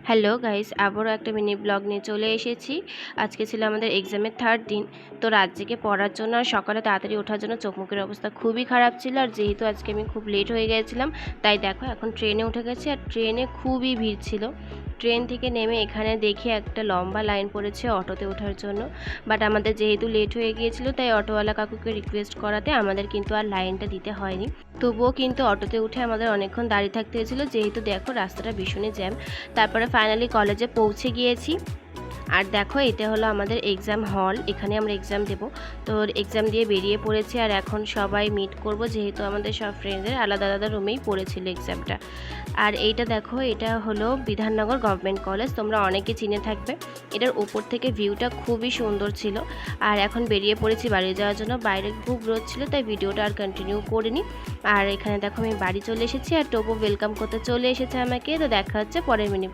Hello guys, আবারও একটা mini blog নিয়ে চলে এসেছি। আজকে ছিল আমাদের এক্সামের থার্ড দিন। তো রাত জেগে পড়ার জন্য আর সকালে তাড়াতাড়ি ওঠার জন্য চোখ মুখের অবস্থা খুবই খারাপ ছিল। আর যেহেতু আজকে আমি খুব লেট হয়ে গিয়েছিলাম, তাই দেখো এখন ট্রেনে উঠে গেছি। আর ট্রেনে খুবই ভিড় ছিল। ট্রেন থেকে নেমে এখানে দেখি একটা লম্বা লাইন পড়েছে অটোতে ওঠার জন্য। বাট আমাদের যেহেতু লেট হয়ে গিয়েছিল, তাই অটোওয়ালা কাকুকে রিকোয়েস্ট করাতে আমাদের কিন্তু আর লাইনটা দিতে হয়নি। তবুও কিন্তু অটোতে উঠে আমাদের অনেকক্ষণ দাঁড়িয়ে থাকতে হয়েছিল, যেহেতু দেখো রাস্তাটা ভীষণই জ্যাম। তারপরে ফাইনালি কলেজে পৌঁছে গিয়েছি। আর দেখো এটা হলো আমাদের এক্সাম হল, এখানে আমরা এক্সাম দেব। তো এক্সাম দিয়ে বেরিয়ে পড়েছি। আর এখন সবাই মিট করব, যেহেতু আমাদের সব ফ্রেন্ডদের আলাদা আলাদা রুমেই পড়েছিল এক্সামটা। আর এইটা দেখো, এটা হলো বিধাননগর গভর্নমেন্ট কলেজ, তোমরা অনেকে চিনে থাকবে। এটার ওপর থেকে ভিউটা খুবই সুন্দর ছিল। আর এখন বেরিয়ে পড়েছি বাড়ি যাওয়ার জন্য। বাইরে খুব রোদ ছিল, তাই ভিডিওটা আর কন্টিনিউ করিনি। আর এখানে দেখো আমি বাড়ি চলে এসেছি, আর টোপো ওয়েলকাম করতে চলে এসেছে আমাকে। তো দেখা হচ্ছে পরের মিনিট।